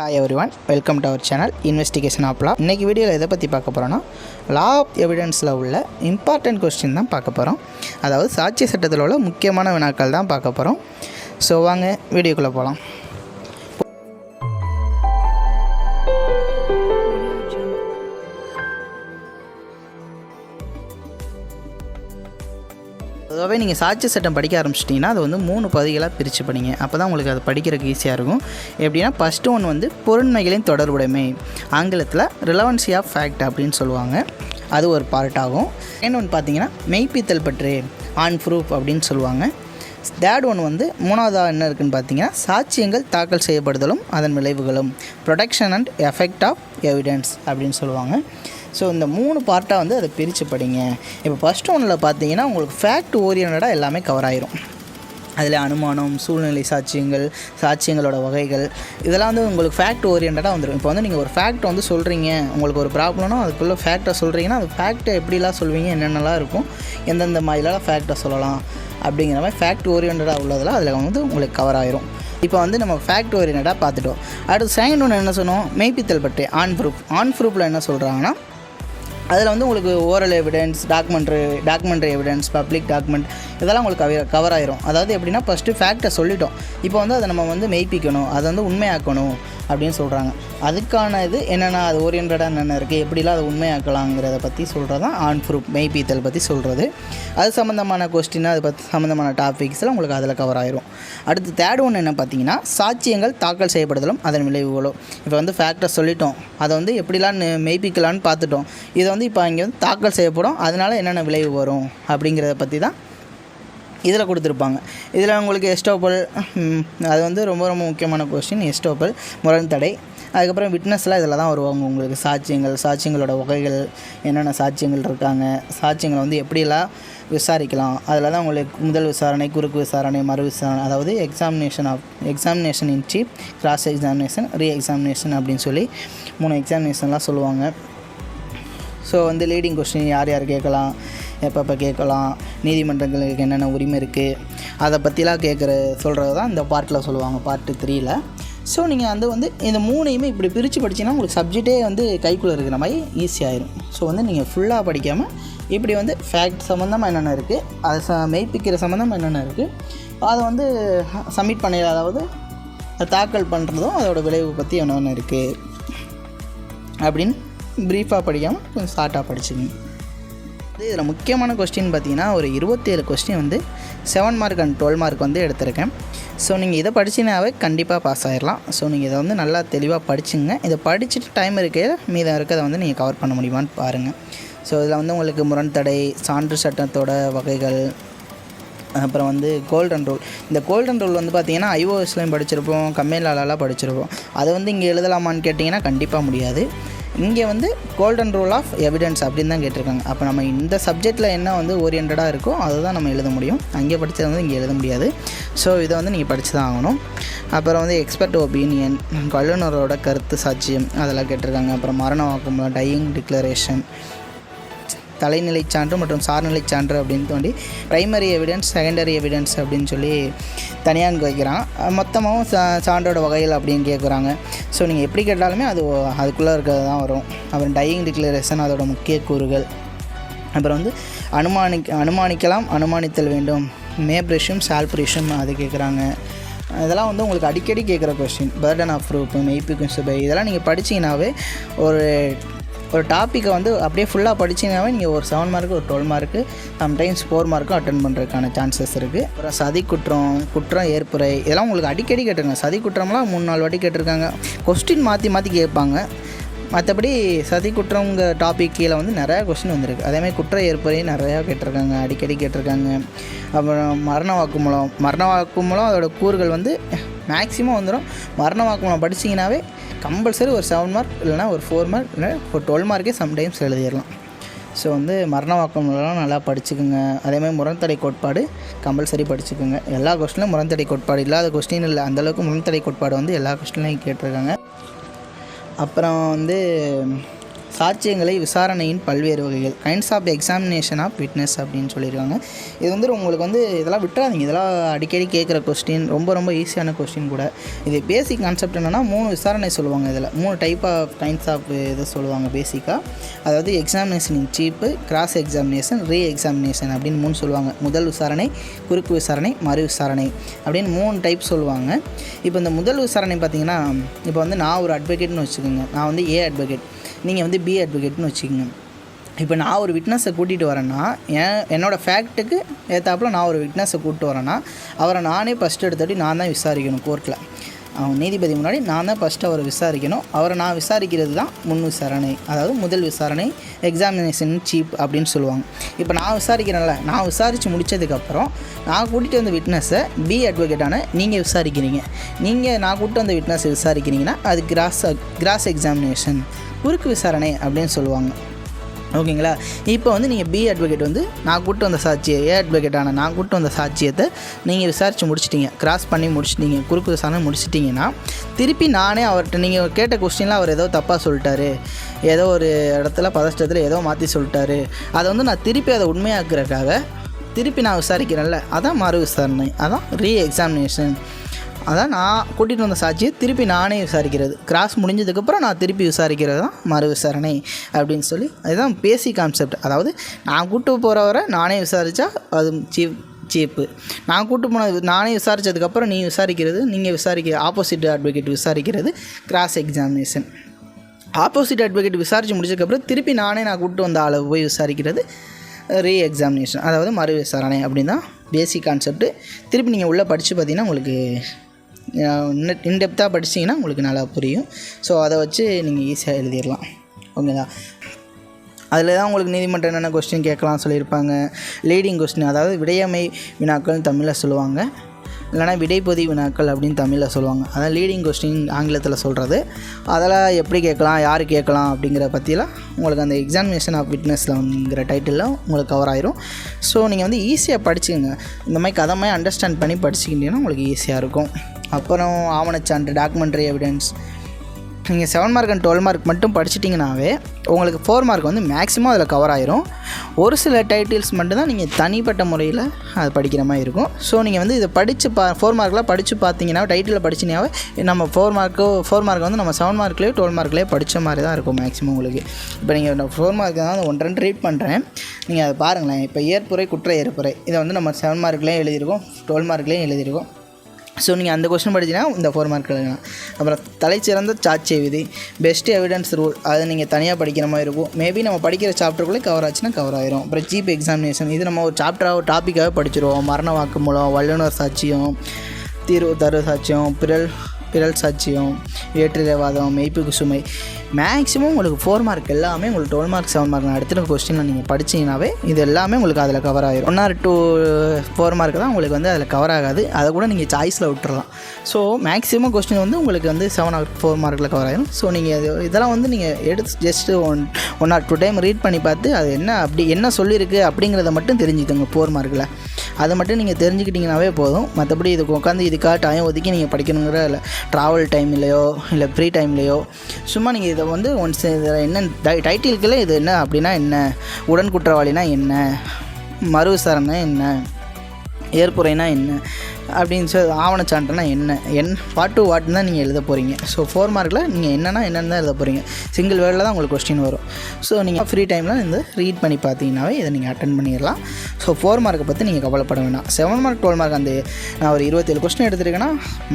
Hi everyone, welcome to our channel Investigation of Law. இன்னைக்கு வீடியோவில் எதை பற்றி பார்க்க போகிறோன்னா லா ஆஃப் எவிடன்ஸில் உள்ள இம்பார்ட்டன்ட் கொஸ்டின் தான் பார்க்க போகிறோம். அதாவது சாட்சிய சட்டத்தில் உள்ள முக்கியமான வினாக்கள் தான் பார்க்க போகிறோம். ஸோ வாங்க வீடியோக்குள்ளே போகலாம். பொதுவாகவே நீங்கள் சாட்சிய சட்டம் படிக்க ஆரம்பிச்சிட்டிங்கன்னா அது வந்து 3 பகுதிகளாக பிரித்து படிங்க. அப்போ தான் உங்களுக்கு அது படிக்கிறதுக்கு ஈஸியாக இருக்கும். எப்படின்னா ஃபஸ்ட்டு ஒன்று வந்து பொருண்மைகளின் தொடர்புடைமை, ஆங்கிலத்தில் ரிலவன்சி ஆஃப் ஃபேக்ட் அப்படின்னு சொல்லுவாங்க. அது ஒரு பார்ட் ஆகும். செகண்ட் ஒன்று பார்த்தீங்கன்னா மெய்ப்பித்தல் பற்று, ஆன் ப்ரூஃப் அப்படின்னு சொல்லுவாங்க. தேர்ட் ஒன்று வந்து மூணாவதாக என்ன இருக்குதுன்னு பார்த்தீங்கன்னா சாட்சியங்கள் தாக்கல் செய்யப்படுதலும் அதன் விளைவுகளும், production and effect of evidence அப்படின்னு சொல்லுவாங்க. ஸோ இந்த 3 பார்ட்டாக வந்து அதை பிரித்து படிங்க. இப்போ ஃபஸ்ட்டு ஒன்றில் பார்த்தீங்கன்னா உங்களுக்கு ஃபேக்ட் ஓரியன்டாக எல்லாமே கவர் ஆகிரும். அதில் அனுமானம், சூழ்நிலை சாட்சியங்கள், சாட்சியங்களோட வகைகள், இதெல்லாம் வந்து உங்களுக்கு ஃபேக்ட் ஓரியன்டாக வந்துடும். இப்போ வந்து நீங்கள் ஒரு ஃபேக்ட் வந்து சொல்கிறீங்க, உங்களுக்கு ஒரு ப்ராப்ளம்னா அதுக்குள்ளே ஃபேக்டை சொல்கிறீங்கன்னா அது ஃபேக்டை எப்படிலாம் சொல்வீங்க, என்னென்னலாம் இருக்கும், எந்தெந்த மாதிரிலாம் ஃபேக்டை சொல்லலாம் அப்படிங்கிற மாதிரி ஃபேக்ட் ஓரியன்டாக உள்ளதெல்லாம் அதில் வந்து உங்களுக்கு கவர் ஆகிரும். இப்போ வந்து நம்ம ஃபேக்ட் ஓரியன்டாக பார்த்துட்டோம். அடுத்து செகண்ட் ஒன்று என்ன சொன்னோம், மெய்ப்பித்தல் பற்றி, ஆன் ப்ரூஃப். ஆன் ப்ரூஃபில் என்ன சொல்கிறாங்கன்னா அதில் வந்து உங்களுக்கு oral evidence, documentary evidence, public document, இதெல்லாம் உங்களுக்கு கவர் ஆயிரும். அதாவது எப்படின்னா ஃபஸ்ட்டு ஃபேக்டை சொல்லிட்டோம், இப்போ வந்து அதை நம்ம வந்து மெய்ப்பிக்கணும், அதை வந்து உண்மையாக்கணும் அப்படின்னு சொல்கிறாங்க. அதுக்கான இது என்னென்ன, அது ஓரியன்டாக என்னென்ன இருக்குது, எப்படிலாம் அதை உண்மையாக்கலாங்கிறத பற்றி சொல்கிறது தான் ஆன் ப்ரூஃப், மெய்ப்பித்தல் பற்றி சொல்கிறது. அது சம்மந்தமான கொஸ்டின், அது பற்றி சம்மந்தமான டாபிக்ஸ்லாம் உங்களுக்கு அதில் கவர் ஆயிரும். அடுத்து தேர்ட் ஒன்று என்ன பார்த்தீங்கன்னா சாட்சியங்கள் தாக்கல் செய்யப்படுதலும் அதன் விளைவுகளும். இப்போ வந்து ஃபேக்டை சொல்லிட்டோம், அதை வந்து எப்படிலாம் மெய்ப்பிக்கலான்னு பார்த்துட்டோம். இதை வந்து இப்போ இங்கே வந்து தாக்கல் செய்யப்படும், அதனால் என்னென்ன விளைவு வரும் அப்படிங்கிறத பற்றி தான் இதில் கொடுத்துருப்பாங்க. இதில் உங்களுக்கு எஸ்டோப்பல், அது வந்து ரொம்ப ரொம்ப முக்கியமான கொஸ்டின். எஸ்டோப்பல், முரண் தடை, அதுக்கப்புறம் விட்னஸ்லாம் இதில் தான் வருவாங்க. உங்களுக்கு சாட்சியங்களோட வகைகள், என்னென்ன சாட்சியங்கள் இருக்காங்க, சாட்சியங்களை வந்து எப்படிலாம் விசாரிக்கலாம், அதில் தான் உங்களுக்கு முதல் விசாரணை, குறுக்கு விசாரணை, மறு விசாரணை, அதாவது examination in chief, cross examination, re examination அப்படின்னு சொல்லி 3 எக்ஸாமினேஷன்லாம் சொல்லுவாங்க. ஸோ வந்து லீடிங் கொஸ்டின் யார் யார் கேட்கலாம், எப்போ கேட்கலாம், நீதிமன்றங்களுக்கு என்னென்ன உரிமை இருக்குது, அதை பற்றிலாம் சொல்கிறது தான் இந்த பார்ட்டில் சொல்லுவாங்க, பார்ட்டு 3ல். ஸோ நீங்கள் வந்து இந்த 3ஐயுமே இப்படி பிரித்து படிச்சிங்கன்னா உங்களுக்கு சப்ஜெக்டே வந்து கைக்குள்ளே இருக்கிற மாதிரி ஈஸியாகிடும். ஸோ வந்து நீங்கள் ஃபுல்லாக படிக்காமல் இப்படி வந்து ஃபேக்ட் சம்மந்தமாக என்னென்ன இருக்குது, அதை மெய்ப்பிக்கிற சம்மந்தமாக என்னென்ன இருக்குது, அதை வந்து சப்மிட் பண்ணி, அதாவது தாக்கல் பண்ணுறதும் அதோடய விளைவு பற்றி என்னென்ன இருக்குது அப்படின்னு ப்ரீஃபாக படிக்காமல் கொஞ்சம் ஷார்ட்டாக படிச்சுக்கணும். இதில் முக்கியமான கொஸ்டின் பார்த்திங்கன்னா ஒரு 27 கொஸ்டின் வந்து 7 மார்க் அண்ட் 12 மார்க் வந்து எடுத்திருக்கேன். ஸோ நீங்கள் இதை படிச்சினாவே கண்டிப்பாக பாஸ் ஆகிடலாம். ஸோ நீங்கள் இதை வந்து நல்லா தெளிவாக படிச்சுங்க. இதை படிச்சுட்டு டைம் இருக்கையில் மீதம் இருக்கிறத வந்து நீங்கள் கவர் பண்ண முடியுமான்னு பாருங்கள். ஸோ இதில் வந்து உங்களுக்கு முரண் தடை, சான்று சட்டத்தோட வகைகள், அப்புறம் வந்து கோல்டன் ரூல். இந்த கோல்டன் ரூல் வந்து பார்த்திங்கன்னா ஐஓஎஸ்லையும் படிச்சிருப்போம், கம்மியலாலாம் படிச்சிருப்போம். அதை வந்து இங்கே எழுதலாமான்னு கேட்டிங்கன்னா கண்டிப்பாக முடியாது. இங்கே வந்து கோல்டன் ரூல் ஆஃப் எவிடன்ஸ் அப்படின்னு தான் கேட்டிருக்காங்க. அப்போ நம்ம இந்த சப்ஜெக்டில் என்ன வந்து ஓரியன்டாக இருக்கோ அதை தான் நம்ம எழுத முடியும். அங்கே படித்தது வந்து இங்கே எழுத முடியாது. ஸோ இதை வந்து நீங்கள் படித்து தான் ஆகணும். அப்புறம் வந்து எக்ஸ்பர்ட் ஒப்பீனியன், வல்லுநரோட கருத்து சாட்சியம், அதெல்லாம் கேட்டிருக்காங்க. அப்புறம் மரண வாக்குமூலம், டையிங் டிக்ளரேஷன், தலைநிலை சான்று மற்றும் சார்நிலை சான்று அப்படின்னு தோண்டி ப்ரைமரி எவிடன்ஸ், செகண்டரி எவிடன்ஸ் அப்படின்னு சொல்லி தனியாக வைக்கிறாங்க. மொத்தமாகவும் சான்றோட வகைகள் அப்படின்னு கேட்குறாங்க. ஸோ நீங்கள் எப்படி கேட்டாலுமே அதுக்குள்ளே இருக்கிறது தான் வரும். அப்புறம் டையிங் டிக்ளரேஷன், அதோட முக்கிய கூறுகள். அப்புறம் வந்து அனுமானிக்கலாம், அனுமானித்தல் வேண்டும், மேப்ரிஷம், சால்ப்ரிஷம், அது கேட்குறாங்க. இதெல்லாம் வந்து உங்களுக்கு அடிக்கடி கேட்குற question. Burton of proof, மெய்ப்பிக்கும் Zubair, இதெல்லாம் நீங்கள் படிச்சிங்கனாவே ஒரு டாப்பிக்கை வந்து அப்படியே ஃபுல்லாக படிச்சிங்கனாவே நீங்கள் ஒரு 7 மார்க்கு, ஒரு 12 மார்க்கு, சம்டைம்ஸ் 4 மார்க்கும் அட்டன் பண்ணுறதுக்கான சான்சஸ் இருக்குது. அப்புறம் சதி குற்றம் ஏற்புரை, இதெல்லாம் உங்களுக்கு அடிக்கடி கேட்டிருக்காங்க. சதி குற்றம்லாம் 3-4 வாட்டி கேட்டிருக்காங்க. கொஸ்டின் மாற்றி கேட்பாங்க. மற்றபடி சதி குற்றங்க டாபிக் கீழே வந்து நிறையா கொஸ்டின் வந்திருக்கு. அதேமாதிரி குற்ற ஏற்புரை நிறையா கேட்டிருக்காங்க, அடிக்கடி கேட்டிருக்காங்க. அப்புறம் மரண வாக்குமூலம் அதோடய கூறுகள் வந்து மேக்ஸிமம் வந்துடும். மரண வாக்குமூலம் படிச்சிங்கனாவே கம்பல்சரி ஒரு 7 மார்க், இல்லைனா ஒரு 4 மார்க், இல்லை ஒரு 12 மார்க்கே சம்டைம்ஸ் எழுதிடலாம். ஸோ வந்து மரண வாக்குமூலம் நல்லா படிச்சுக்குங்க. அதேமாதிரி முரண்தடை கோட்பாடு கம்பல்சரி படிச்சுக்குங்க. எல்லா கொஸ்டின்லையும் முரண்தடை கோட்பாடு இல்லாத கொஸ்டின் இல்லை, அந்தளவுக்கு முரண்தடை கோட்பாடு வந்து எல்லா கொஸ்டின்லையும் கேட்டிருக்காங்க. அப்புறம் வந்து சாட்சியங்களை விசாரணையின் பல்வேறு வகைகள், kinds of examination of witness அப்படின்னு சொல்லியிருக்காங்க. இது வந்து உங்களுக்கு வந்து இதெல்லாம் விட்டுறாதீங்க, இதெல்லாம் அடிக்கடி கேட்குற கொஸ்டின், ரொம்ப ரொம்ப ஈஸியான கொஸ்டின் கூட. இது பேசிக் கான்செப்ட் என்னென்னா 3 விசாரணை சொல்லுவாங்க. இதில் 3 டைப் ஆஃப் கைண்ட்ஸ் ஆஃப் இதை சொல்லுவாங்க பேசிக்காக. அதாவது எக்ஸாமினேஷன் இன் சீப்பு, கிராஸ் எக்ஸாமினேஷன், ரீ எக்ஸாமினேஷன் அப்படின்னு 3 சொல்லுவாங்க. முதல் விசாரணை, குறுக்கு விசாரணை, மறு விசாரணை அப்படின்னு 3 டைப் சொல்லுவாங்க. இப்போ இந்த முதல் விசாரணை பார்த்திங்கன்னா, இப்போ வந்து நான் ஒரு அட்வொகேட்னு வச்சுக்கோங்க, நான் வந்து ஏ அட்வொகேட், நீங்கள் வந்து பி அட்வொகேட்னு வச்சுக்கோங்க. இப்போ நான் ஒரு விட்னஸை கூட்டிகிட்டு வரேன்னா, என்னோடய ஃபேக்ட்டுக்கு ஏற்றாப்புல நான் ஒரு விட்னஸை கூப்பிட்டு வரேன்னா, அவரை நானே ஃபஸ்ட்டு எடுத்துகிட்டு நான் தான் விசாரிக்கணும் கோர்ட்டில். அவங்க நீதிபதி முன்னாடி நான் தான் ஃபஸ்ட்டு அவரை விசாரிக்கணும். அவரை நான் விசாரிக்கிறது தான் முன் விசாரணை, அதாவது முதல் விசாரணை, எக்ஸாமினேஷன் சீப் அப்படின்னு சொல்லுவாங்க. இப்போ நான் விசாரிக்கிறேன்ல, நான் விசாரித்து முடித்ததுக்கப்புறம் நான் கூட்டிகிட்டு வந்த விட்னஸை பி அட்வொகேட்டான நீங்கள் விசாரிக்கிறீங்க. நான் கூப்பிட்டு வந்த விட்னஸை விசாரிக்கிறீங்கன்னா அது கிராஸ் எக்ஸாமினேஷன், குறுக்கு விசாரணை அப்படின்னு சொல்லுவாங்க. ஓகேங்களா? இப்போ வந்து நீங்கள் பி அட்வொகேட் வந்து நான் கூப்பிட்டு வந்த சாட்சியை, ஏ அட்வொகேட்டான நான் கூப்பிட்டு வந்த சாட்சியத்தை நீங்கள் விசாரித்து முடிச்சிட்டிங்க, கிராஸ் பண்ணி முடிச்சிட்டிங்க, குறுக்கு விசாரணை முடிச்சிட்டிங்கன்னா, திருப்பி நானே அவர்கிட்ட நீங்கள் கேட்ட கொஸ்டினில் அவர் ஏதோ தப்பாக சொல்லிட்டாரு, ஏதோ ஒரு இடத்துல பதஷ்டத்தில் ஏதோ மாற்றி சொல்லிட்டாரு, அதை வந்து நான் திருப்பி அதை உண்மையாக்குறதுக்காக திருப்பி நான் விசாரிக்கிறேன்ல, அதான் மறு விசாரணை, அதான் ரீ எக்ஸாமினேஷன். அதான் நான் கூட்டிகிட்டு வந்த சாட்சியை திருப்பி நானே விசாரிக்கிறது, கிராஸ் முடிஞ்சதுக்கப்புறம் நான் திருப்பி விசாரிக்கிறது தான் மறு விசாரணை அப்படின்னு சொல்லி. அதுதான் பேசிக் கான்செப்ட். அதாவது நான் கூட்டு போகிறவரை நானே விசாரித்தா அது சீப்பு, நான் கூட்டு போனது நானே விசாரித்ததுக்கப்புறம் நீ விசாரிக்கிறது, நீங்கள் ஆப்போசிட் அட்வொகேட் விசாரிக்கிறது கிராஸ் எக்ஸாமினேஷன். ஆப்போசிட் அட்வொகேட் விசாரித்து முடிச்சதுக்கப்புறம் திருப்பி நான் கூப்பிட்டு வந்த ஆளை போய் விசாரிக்கிறது ரீ எக்ஸாமினேஷன், அதாவது மறு விசாரணை அப்படின்னு தான் பேசிக் கான்செப்ட்டு. திருப்பி நீங்கள் உள்ளே படித்து பார்த்தீங்கன்னா உங்களுக்கு இன்டெப்த்தாக படிச்சிங்கன்னா உங்களுக்கு நல்லா புரியும். ஸோ அதை வச்சு நீங்கள் ஈஸியாக எழுதிடலாம். ஓகேங்களா? அதில் தான் உங்களுக்கு நீதிமன்றம் என்னென்ன கொஸ்டின் கேட்கலாம் சொல்லியிருப்பாங்க. லீடிங் கொஸ்டின், அதாவது விடையமை வினாக்கள்னு தமிழில் சொல்லுவாங்க, இல்லைனா விடைப்பொதி வினாக்கள் அப்படின்னு தமிழில் சொல்லுவாங்க. அதான் லீடிங் கொஸ்டின் ஆங்கிலத்தில் சொல்கிறது. அதெல்லாம் எப்படி கேட்கலாம், யார் கேட்கலாம் அப்படிங்கிற பற்றிலாம் உங்களுக்கு அந்த எக்ஸாமினேஷன் ஆஃப் விட்னஸ்லங்கிற டைட்டிலில் உங்களுக்கு கவர் ஆயிரும். ஸோ நீங்கள் வந்து ஈஸியாக படிச்சுக்கோங்க. இந்த மாதிரி கதை மாதிரி அண்டர்ஸ்டாண்ட் பண்ணி படிச்சுக்கிட்டீங்கன்னா உங்களுக்கு ஈஸியாக இருக்கும். அப்புறம் ஆவணச்சான்று, டாக்குமெண்ட்ரி எவிடன்ஸ், நீங்கள் 7 மார்க் அண்ட் 12 மார்க் மட்டும் படிச்சிட்டிங்கனாவே உங்களுக்கு 4 மார்க் வந்து மேக்ஸிமம் அதில் கவர் ஆயிரும். ஒரு சில டைட்டில்ஸ் மட்டும்தான் நீங்கள் தனிப்பட்ட முறையில் அது படிக்கிற மாதிரி இருக்கும். ஸோ நீங்கள் வந்து இதை படித்து 4 மார்க்கெலாம் படித்து பார்த்தீங்கன்னா, டைட்டிலில் படிச்சிங்கனாவே நம்ம 4 மார்க் வந்து நம்ம 7 மார்க்லேயோ 12 மார்க்லேயோ படித்த மாதிரி தான் இருக்கும் மேக்ஸிமம் உங்களுக்கு. இப்போ நீங்கள் 4 மார்க் தான் 1-2 ரீட் பண்ணுறேன், நீங்கள் அதை பாருங்களேன். இப்போ ஏற்புரை, குற்ற ஏற்புரை, இதை வந்து நம்ம 7 மார்க்லேயும் எழுதியிருக்கோம், 12 மார்க்லேயும் எழுதியிருக்கோம். ஸோ நீங்கள் அந்த கொஸ்டின் படிச்சிங்கன்னா இந்த 4 மார்க் எழுதலாம். அப்புறம் தலைச்சிறந்த சாட்சிய விதி, பெஸ்ட் எவிடன்ஸ் ரூல், அது நீங்கள் தனியாக படிக்கிற மாதிரி இருக்கும். மேபி நம்ம படிக்கிற சாப்டருக்குள்ளே கவர் ஆச்சுன்னா கவர் ஆயிரும். அப்புறம் சீப் எக்ஸாமினேஷன், இது நம்ம ஒரு சாப்டராக, ஒரு டாப்பிக்காக படிச்சிருவோம். மரண வாக்குமூலம், வல்லுநர் சாட்சியம், தீர்வு தரு சாட்சியம், பிறல் சாட்சியம், ஏற்றிரவாதம், மெய்ப்புக்கு சுமை, மேக்ஸிமம் உங்களுக்கு 4 மார்க் எல்லாமே உங்களுக்கு 12 மார்க் 7 மார்க் நான் எடுத்துகிற கொஸ்டினில் நீங்கள் படிச்சிங்கனாவே இது எல்லாமே உங்களுக்கு அதில் கவர் ஆகிடும். 1 or 2 4 மார்க் தான் உங்களுக்கு வந்து அதில் கவர் ஆகாது, அதை கூட நீங்கள் சாய்ஸில் விட்டுறலாம். ஸோ மேக்ஸிமம் கொஸ்டின் வந்து உங்களுக்கு வந்து 7 or 4 மார்க்கில் கவர் ஆகிடும். ஸோ நீங்கள் இதெல்லாம் வந்து நீங்கள் எடுத்து ஜஸ்ட்டு 1 or 2 டைம் ரீட் பண்ணி பார்த்து அது என்ன சொல்லியிருக்கு அப்படிங்கிறத மட்டும் தெரிஞ்சுக்கோங்க. 4 மார்க்கில் அதை மட்டும் நீங்கள் தெரிஞ்சுக்கிட்டிங்கனாவே போதும். மற்றபடி இதுக்கு உட்காந்து இதுக்காக டைம் ஒதுக்கி நீங்கள் படிக்கணுங்கிற இல்லை, ட்ராவல் டைம்லையோ இல்லை ஃப்ரீ டைம்லையோ சும்மா நீங்கள் இதை வந்து ஒன்ஸ் இதில் என்ன டைட்டிலுக்குள்ளே இது என்ன அப்படின்னா என்ன, உடன் குற்றவாளினா என்ன, மறு விசாரணை என்ன, ஏற்புரைனா என்ன அப்படின்னு சொல்லி, ஆவணச்சான்றுனா என்ன வாட் டு வாட்னு தான் நீங்கள் எழுத போகிறீங்க. ஸோ 4 மார்க்கில் நீங்கள் என்னென்னு தான் எழுத போகிறீங்க. சிங்கிள் வேர்டில் தான் உங்களுக்கு கொஸ்டின் வரும். ஸோ நீங்கள் ஃப்ரீ டைமில் இந்த ரீட் பண்ணி பார்த்தீங்கன்னாவே இதை நீங்கள் அட்டன் பண்ணிடலாம். ஸோ 4 மார்க்கை பற்றி நீங்கள் கவலைப்பட வேண்டாம். 7 மார்க் 12 மார்க் அந்த நான் ஒரு 27 கொஸ்டின் எடுத்துருக்கேன்னா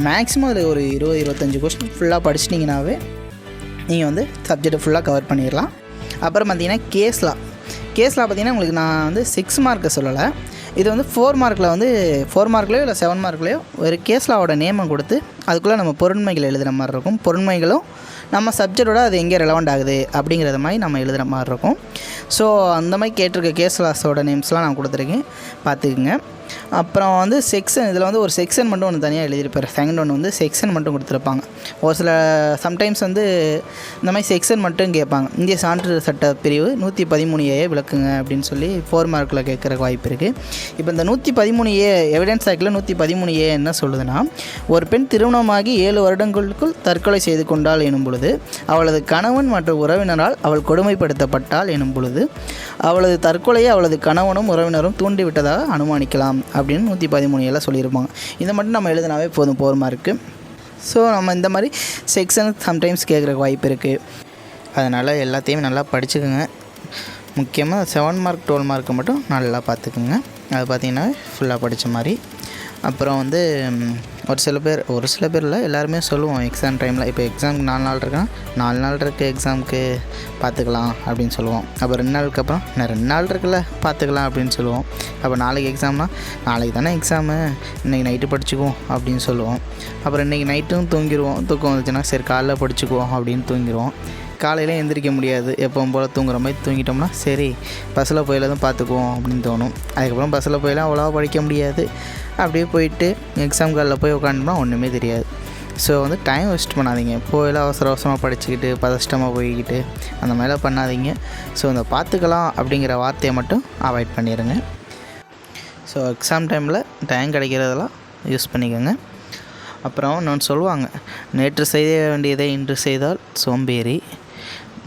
மேக்ஸிமம் அதில் ஒரு 20-25 கொஸ்டின் ஃபுல்லாக படிச்சிட்டிங்கனாவே நீங்கள் வந்து சப்ஜெக்டை ஃபுல்லாக கவர் பண்ணிடலாம். அப்புறம் பார்த்தீங்கன்னா கேஸ்லாம் பார்த்தீங்கன்னா உங்களுக்கு நான் வந்து 6 மார்க்கை சொல்லலை, இது வந்து 4 மார்க்கில் வந்து 4 மார்க்லேயோ இல்லை 7 மார்க்லேயோ ஒரு கேஸ்லாவோட நேமை கொடுத்து அதுக்குள்ளே நம்ம பொருண்மைகள் எழுதுகிற மாதிரி இருக்கும். பொருண்மைகளும் நம்ம சப்ஜெக்டோட அது எங்கே ரெலவெண்ட் ஆகுது அப்படிங்கிறத மாதிரி நம்ம எழுதுகிற மாதிரி இருக்கும். ஸோ அந்த மாதிரி கேட்டிருக்க கேஸ் லாஸோட நேம்ஸ்லாம் நான் கொடுத்துருக்கேன், பார்த்துக்குங்க. அப்புறம் வந்து செக்ஷன், இதில் வந்து ஒரு செக்ஷன் மட்டும் ஒன்று தனியாக எழுதியிருப்பார். செகண்ட் ஒன்று வந்து செக்ஷன் மட்டும் கொடுத்துருப்பாங்க. ஒரு சில சம்டைம்ஸ் வந்து இந்த மாதிரி செக்ஷன் மட்டும் கேட்பாங்க. இந்திய சான்றிதழ் சட்ட பிரிவு 113A விளக்குங்க அப்படின்னு சொல்லி 4 மார்க்கில் கேட்குறக்கு வாய்ப்பு இருக்குது. இப்போ இந்த 113A எவிடன்ஸ் ஆக்டில் 113A என்ன சொல்லுதுன்னா, ஒரு பெண் திருமணமாகி 7 வருடங்களுக்குள் தற்கொலை செய்து கொண்டாள் எனும் பொழுது, அவளது கணவன் மற்றும் உறவினரால் அவள் கொடுமைப்படுத்தப்பட்டாள் எனும் பொழுது, அவளது தற்கொலையை அவளது கணவனும் உறவினரும் தூண்டிவிட்டதாக அனுமானிக்கலாம் அப்படின்னு 113A சொல்லியிருப்பாங்க. இதை மட்டும் நம்ம எழுதினாவே போதும் 4 மார்க்கு. ஸோ நம்ம இந்த மாதிரி செக்ஷன் சம்டைம்ஸ் கேட்குறக்கு வாய்ப்பு இருக்குது. அதனால் எல்லாத்தையுமே நல்லா படிச்சுக்கோங்க. முக்கியமாக 7 மார்க் 12 மார்க்கு மட்டும் நல்லா பார்த்துக்குங்க. அது பார்த்திங்கன்னா ஃபுல்லாக படித்த மாதிரி. அப்புறம் வந்து ஒரு சில பேர் இல்லை, எல்லாருமே சொல்லுவோம் எக்ஸாம் டைமில், இப்போ எக்ஸாமுக்கு 4 நாள் இருக்குன்னா 4 நாள் இருக்குது எக்ஸாமுக்கு பார்த்துக்கலாம் அப்படின்னு சொல்லுவோம். அப்போ 2 நாளுக்கு அப்புறம் நான் 2 நாள் இருக்குல்ல பார்த்துக்கலாம் அப்படின்னு சொல்லுவோம். அப்போ நாளைக்கு எக்ஸாம்னா நாளைக்கு தானே எக்ஸாமு, இன்றைக்கி நைட்டு படிச்சுக்குவோம் அப்படின்னு சொல்லுவோம். அப்புறம் இன்றைக்கி நைட்டும் தூங்கிடுவோம். தூக்கம் வந்துச்சுன்னா சரி காலைல படிச்சுக்குவோம் அப்படின்னு தூங்கிடுவோம். காலையில் எந்திரிக்க முடியாது, எப்பவும் போல் தூங்குற மாதிரி தூங்கிட்டோம்னா சரி பஸ்ஸில் போயில தான் பார்த்துக்குவோம் அப்படின்னு தோணும். அதுக்கப்புறம் பஸ்ஸில் போயெல்லாம் அவ்வளோவா படிக்க முடியாது. அப்படியே போயிட்டு எக்ஸாம் காலில் போய் உட்காந்தோம்னா ஒன்றுமே தெரியாது. ஸோ வந்து டைம் வேஸ்ட் பண்ணாதீங்க. போயெல்லாம் அவசரமாக படிச்சுக்கிட்டு பதஷ்டமாக போய்கிட்டு அந்த மாதிரிலாம் பண்ணாதீங்க. ஸோ இந்த பார்த்துக்கலாம் அப்படிங்கிற வார்த்தையை மட்டும் அவாய்ட் பண்ணிடுங்க. ஸோ எக்ஸாம் டைமில் டைம் கிடைக்கிறதெல்லாம் யூஸ் பண்ணிக்கோங்க. அப்புறம் இன்னொன்று சொல்லுவாங்க, நேற்று செய்ய வேண்டியதை இன்று செய்தால் சோம்பேறி,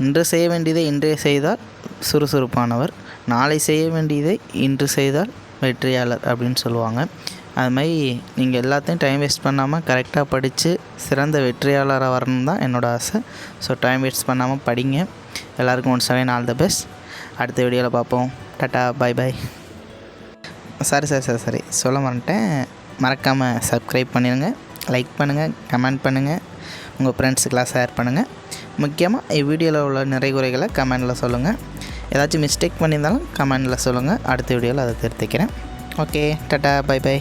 இன்று செய்ய வேண்டியதை இன்றைய செய்தால் சுறுசுறுப்பானவர், நாளை செய்ய வேண்டியதை இன்று செய்தால் வெற்றியாளர் அப்படின்னு சொல்லுவாங்க. அது மாதிரி நீங்கள் எல்லாத்தையும் டைம் வேஸ்ட் பண்ணாமல் கரெக்டாக படித்து சிறந்த வெற்றியாளராக வரணும் தான் என்னோடய ஆசை. ஸோ டைம் வேஸ்ட் பண்ணாமல் படிங்க. எல்லாருக்கும் once again all the best. அடுத்த வீடியோவில் பார்ப்போம். Tata bye bye. சரி சொல்ல மறந்துட்டேன். மறக்காமல் சப்ஸ்கிரைப் பண்ணிடுங்க, லைக் பண்ணுங்கள், கமெண்ட் பண்ணுங்கள், உங்கள் ஃப்ரெண்ட்ஸுக்கெலாம் ஷேர் பண்ணுங்கள். முக்கியமாக வீடியோவில் உள்ள நிறை குறைகளை கமெண்டில் சொல்லுங்கள். ஏதாச்சும் மிஸ்டேக் பண்ணியிருந்தாலும் கமெண்டில் சொல்லுங்கள். அடுத்த வீடியோவில் அதை திருத்திக்கிறேன். Okay, tata bye by.